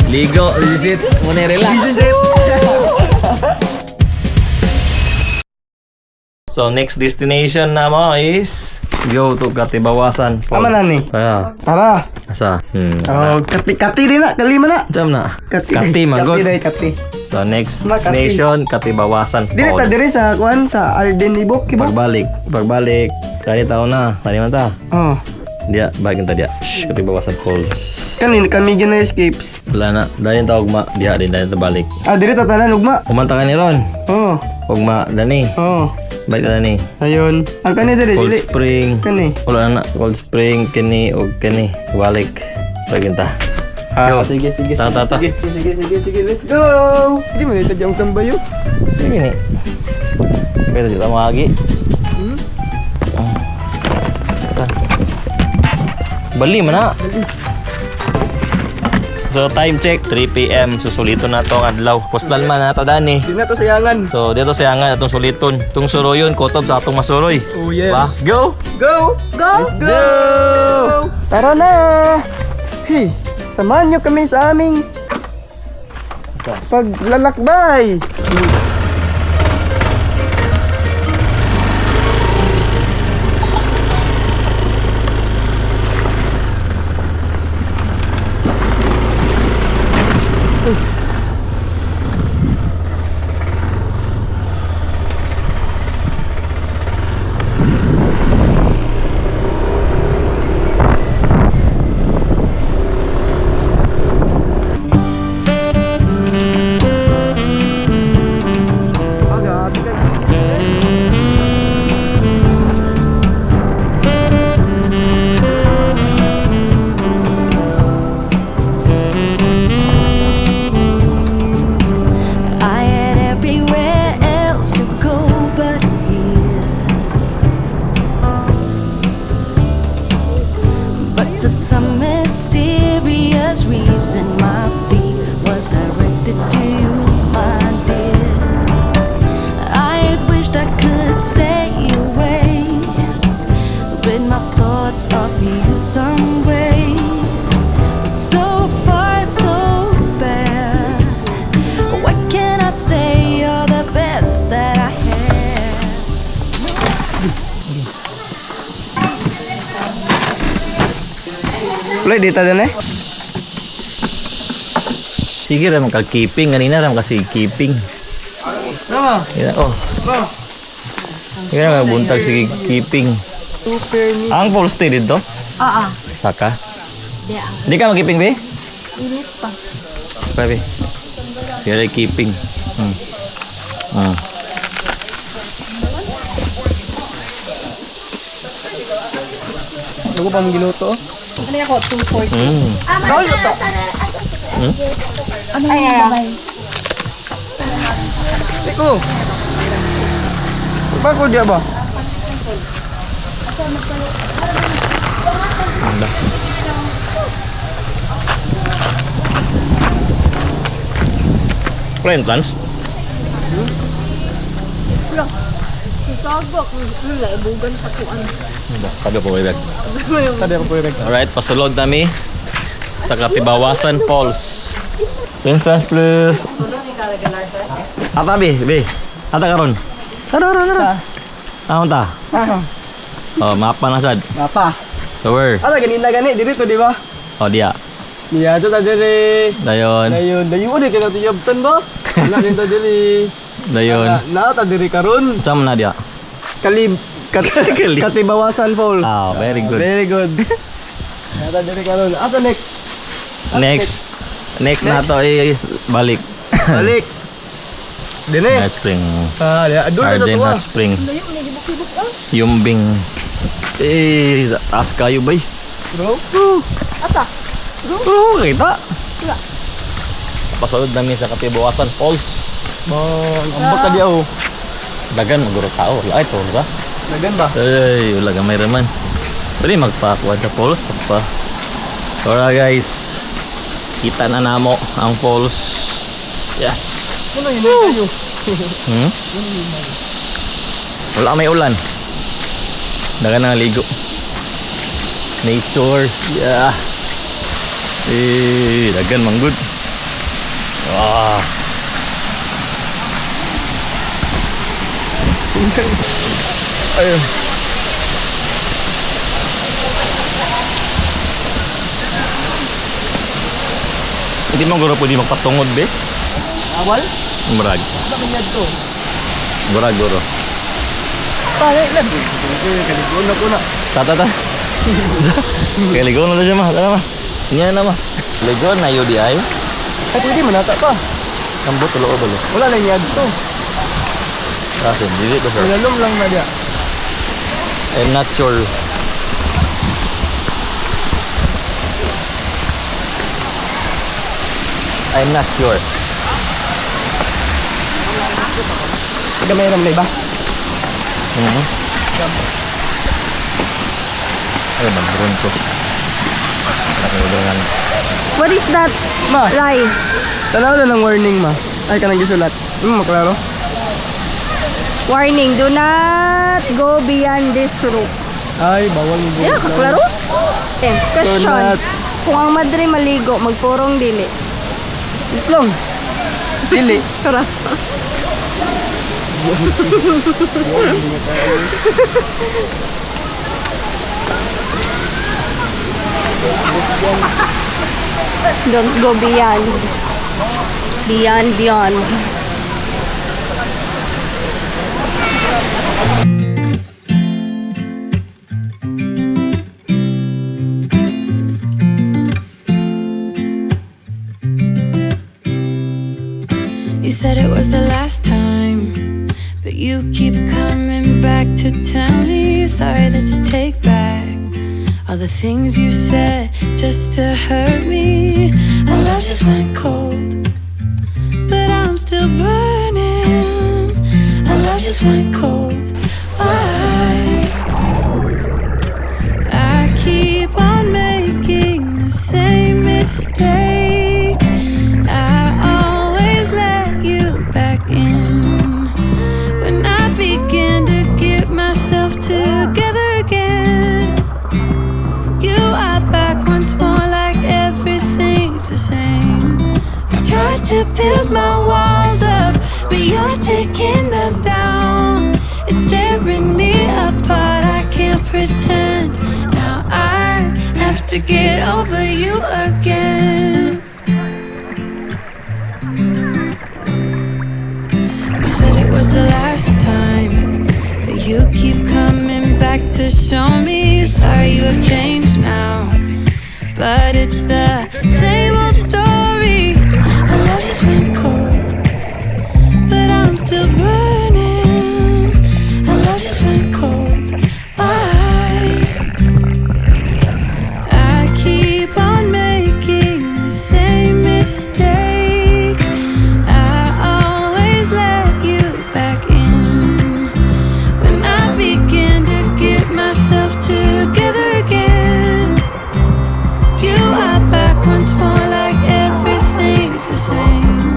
Ligo, visit, muna relax. So next destination na mo is go to Katibawasan Falls. Tama na ni. Kaya. Tara. Asa? Oh, kati din na, kalima na. Jam na. Kati magod. Kati. So next destination Katibawasan Falls. Dili ta diri sa kuan sa Arden Ibok, kibok. Pagbalik. Kaya tao na. Tani man ta. Oh. Dia, balik ta dia. Katibawasan Falls. Kamigin na escapes. Wala na. Dahil ta ugma. Dia din dahil ta balik. Ah, diri ta tanan ugma. Kumanta ka ni Ron. Oh. Ugma dani. Oh. Balik ka dani. Ayun. Ang kani diri Cold dili. Spring. Kani. Wala na. Cold Spring kini og kani. Balik. Balik ta. Ah, Yo. sige. Ta. Sige, let's go. Hindi mo nito jang tambayo. Sige ni. Pero kita magi. Bali man na. So time check 3 PM susulito na tong adlaw. Postal man na ta dani. Di na to sayangan. So dito sayangan atong suliton. Tung suroyon kotob sa atong masuroy. Oh yes. Ba? Go. Let's go. Tara na. Hey, samahan niyo kami sa aming paglalakbay. Play dito din eh. Sige ram ka keeping kanina ram kasi keeping. Tama. Yeah, oh. Kaya nga buntag sige keeping. Super neat. Ang full stay dito? Oo. Saka? Di ka mag-keeping, be? Init pa. Pabe. Sige keeping. Ano pang giluto? Ano ako? 240. Kau luto. Ano yung babay? Iko. Bago dia ba? Anda. Plain lunch? Isagok. Wala, ibugan sa kuan. Tabi po ibig. Tadi ako pwede. Alright, pasulod nami sa Katibawasan Falls. Princess please. Ata be. Ata karon. Tara. Ahon ta. Oh, mapa na sad. Apa? So where? Ala ganina gani diri to di ba? Oh, dia. Iya to ta diri. Dayon. Dayon udi kaya tiyabtan ba? Wala din ta diri. Dayon. Na ta diri karon. Saan na dia? Katibawasan Falls. Ah, very good. Very good. Nata diri karon. Ato next. Next na to is balik. Balik. Dini. Hot Spring. Ah, dia adun na Arden to. Hot Spring. Layo, may gibok-gibok ah. Yumbing. Taas kayo bay. Bro. Ata. Oh, kita. Wala. Pasulod namin sa Katibawasan Falls. Bang, ambak ka dia oh. Dagan maguro tao. Ay, to ba? Dagan ba? Ay, wala gamay raman. Pwede magpakuha sa falls pa. Tara guys. Kita na namo ang falls. Yes. Ano yun kayo? Wala may ulan. Dagan na ligo. Nature. Yeah. Dagan man good. Wah. Ayun. Hindi mo guro pwede magpatungod be? Awal? Murag. Bakit yan to? Murag guro. Pare lang. Kaligon na ko na. Ta. Kaya ligaw na siya ma. Tara ma. Nya na ma. Ligaw na yun di ay. Ay, pwede manata pa. Kambot tulo o balo. Wala lang yan to. Kasi dili ko sir. Malalom lang na diya. I'm not sure. I'm not sure. Gamay ram na iba. Ay, mag-drone ko. Nakaudangan. What is that? Ma, Lie. tanaw na lang warning ma. Ay, kanang gisulat. Maklaro. Warning, do not go beyond this route. Ay, bawal mo. Yeah, kaklaro? Okay, question. not. Kung ang madre maligo, magpurong dili. Itlong. Dili. Tara. Don't go beyond. Beyond. You said it was the last time, but you keep coming back to tell me sorry that you take back all the things you said just to hurt me. Our love just went cold, but I'm still burning. Our love just went cold. Why? I keep on making the same mistake. I always let you back in. When I begin to get myself together again, you are back once more like everything's the same. I tried to build my walls up, but you're taking them down. It's tearing me apart, I can't pretend. Now I have to get over you again. You said it was the last time, but you keep coming back to show me sorry you have changed now. But it's the same old story. Our love just went cold, but I'm still burning. Our love just went cold. Why? I keep on making the same mistake. I always let you back in. When I begin to get myself together again, you are back once more like everything's the same.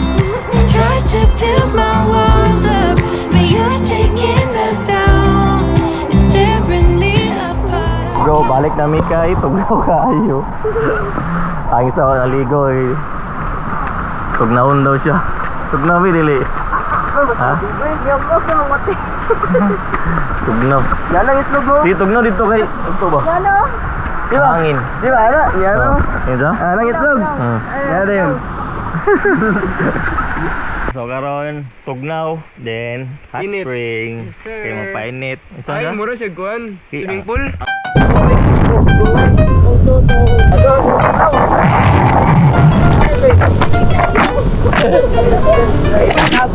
I tried to build my walls up, but you're taking them down. It's tearing me apart. Bro, balik namin kay tugnaw kayo. Ang isa ko naligo eh. Tugnaon daw siya. Tugnaw mi dili. Ha? Tugnaw. Yan lang itlog mo. Di tugnaw dito kay. Ito ba? Ano? Di ba? Hangin. Di ba? Ano? Yan o. Ito? Lang itlog. Yan rin. So karon tugnaw, then hot Init. spring. Yes, sir. Kaya mapainit. Ito Ay, na? mura siya kuhan. Okay, Swimming pool.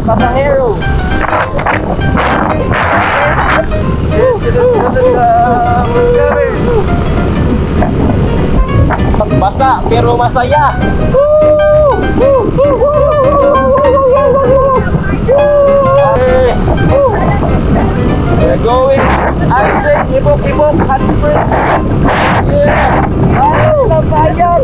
Pasahero. Basa pero masaya. We're going ibok, hot spring. Yeah. Wow, nabayan.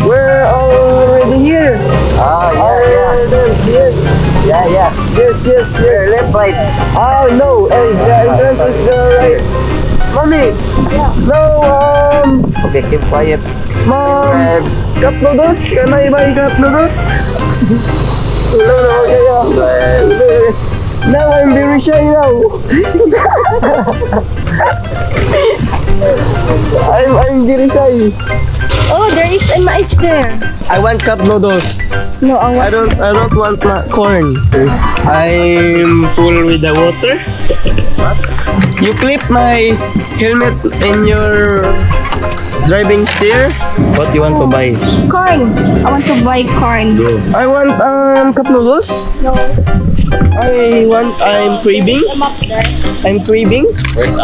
We're already here. Ah, Yes. Here, left, right. Oh no, the entrance is the right. No, Okay, keep quiet. Mom, cup noodles? Can I buy cup noodles? No, yeah. Now I'm very shy now. I'm very shy. Oh, there is a mais there. I want cup noodles. No, I don't want corn. I'm full with the water. You clip my helmet in your driving steer. What you want to buy? corn. I want to buy corn. I want cup noodles. No. I'm craving. I'm craving. Where's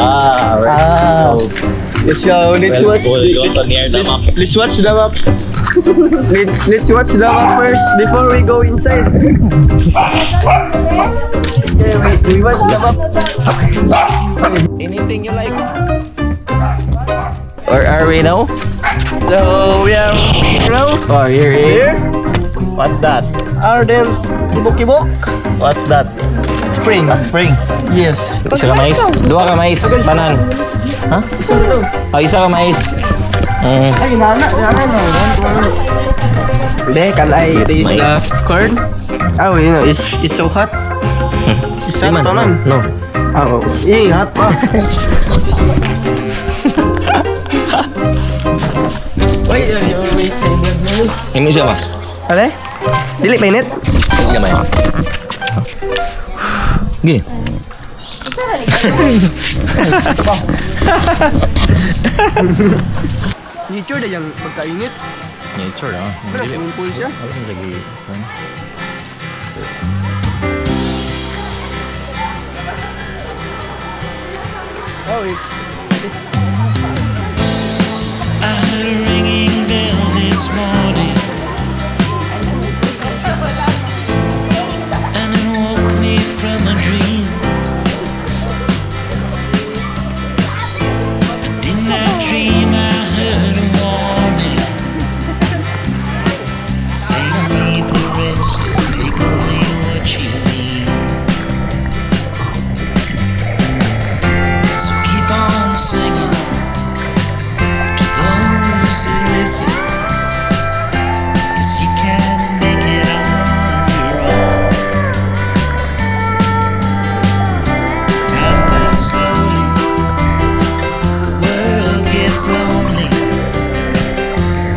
So let's watch. You want to near the map? Let's watch the map. let's watch the map first before we go inside. Okay, we watch the map. Anything you like. Where are we now? So we are now Oh, here. here. What's that? Are then kibok-kibok What's that? spring. Spring. Yes. Isa ka mais? Dua ka mais? Tanan? Ha? Oh, isa ka mais. Ay, nana na. Hindi, can I taste the Mais. corn? Oh, you know, it's so hot. It's hot pa man. No. Oh, hot pa. Wait, wait. Ini siya ba? Ano? Dili mainit? Gamay. Gi. Nature na yung pagkainit. Nature ah. Pero swimming pool siya. Ano lagi? Oh, I heard a ringing bell this morning, and it woke me from a dream. And in that dream I heard a warning, saying leave the rest, take only what you need. So keep on singing to those who listen, 'cause you can make it on your own. Time goes slowly, the world gets lonely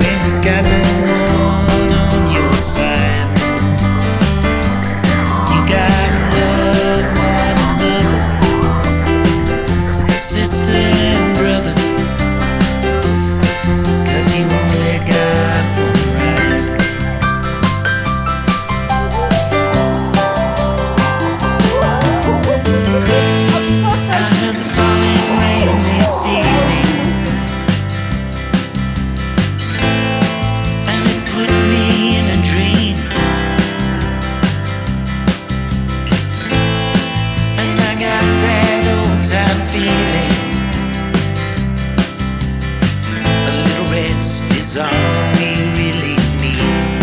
when you got no one on your side. You gotta love one another, sister and brother, 'cause you only got one ride. I heard the falling rain this evening, and it put me in a dream. And I got that old time feeling, a little rest is all we really need.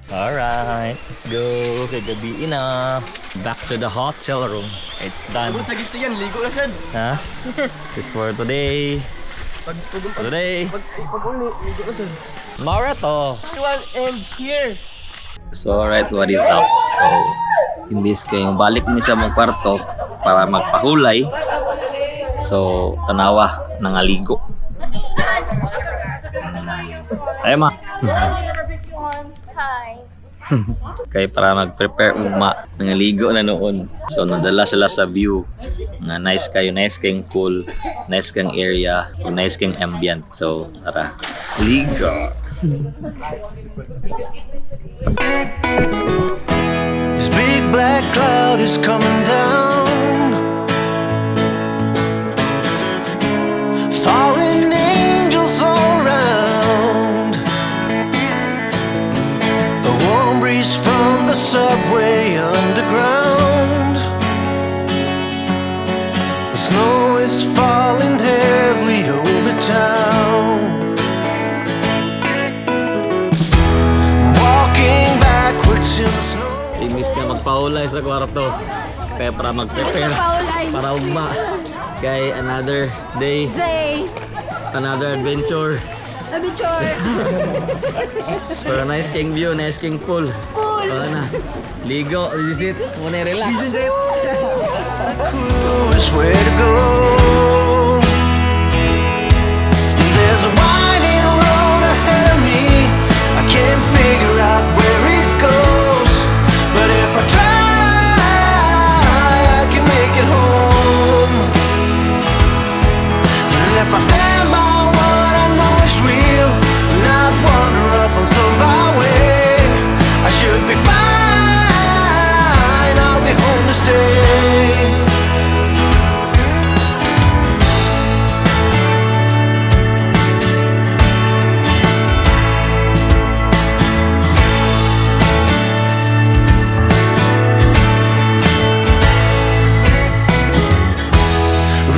Alright. Go. Kagabi na. Back to the hotel room. It's done. Abot sa gusto yan, ligo na sad. Ha? This for today. Pag Today. uli, ligo na sad. Mara to. One ends here. So alright, what is up? So, imbis kayong balik ni sa mong kwarto para magpahulay. So, tanawa, nangaligo. Ay ma. Kaya para mag-prepare ugma, nangaligo na noon. So, nadala sila sa view. Nga nice kayo, nice kayong cool, nice kang area, nice kang ambient. So, tara, ligo. This big black cloud is coming down, falling angels all around. A warm breeze from the subway underground. The snow is falling heavily over town. Walking backwards in the snow. Imbis ka magpahulay sa kwarto. Kaya para mag-prepare para ugma. Kay another day, Say, another adventure. adventure. For a nice king view, nice king pool. Wala na. Ligo, visit. Muna relax. Clueless where to go. There's a winding road ahead of me. I can't figure out where it goes, but if I try, I can make it home. And if I stand by what I know is real, not wander off on some byway, I should be fine. I'll be home to stay.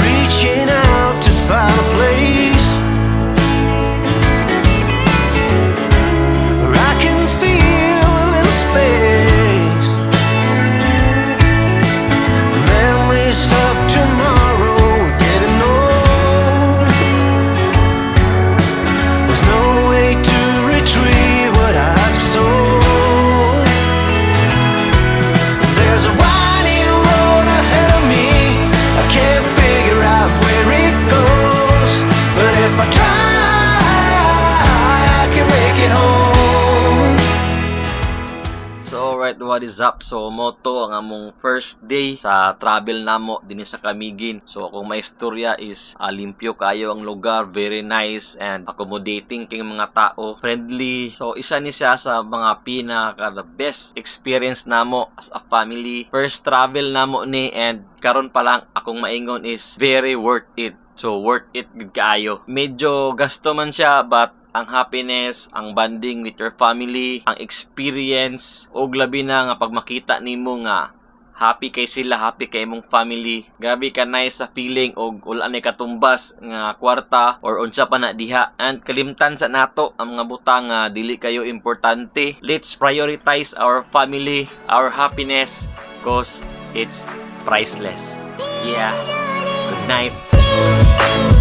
Reaching out to find a place where I can feel a little space. Memories of tomorrow are getting old. There's no way to retrieve what I've sold. There's a winding road ahead of me. I can't figure out where it goes, but if I try, I can make it home. So alright, what is up? So moto ang among first day sa travel namo dinhi sa Camiguin. So kung may istorya is limpyo kayo ang lugar, very nice and accommodating king mga tao, friendly. So isa ni siya sa mga pinaka the best experience namo as a family. First travel namo ni and karon pa lang akong maingon is very worth it. So worth it gid kaayo. Medyo gasto man siya but ang happiness, ang bonding with your family, ang experience, og labi na nga pag makita nimo nga happy kay sila, happy kay imong family. Grabe ka nice sa feeling og wala ni katumbas nga kwarta or unsa pa na diha. And kalimtan sa nato ang mga butang nga dili kayo importante. Let's prioritize our family, our happiness cause it's priceless. Yeah. Good night.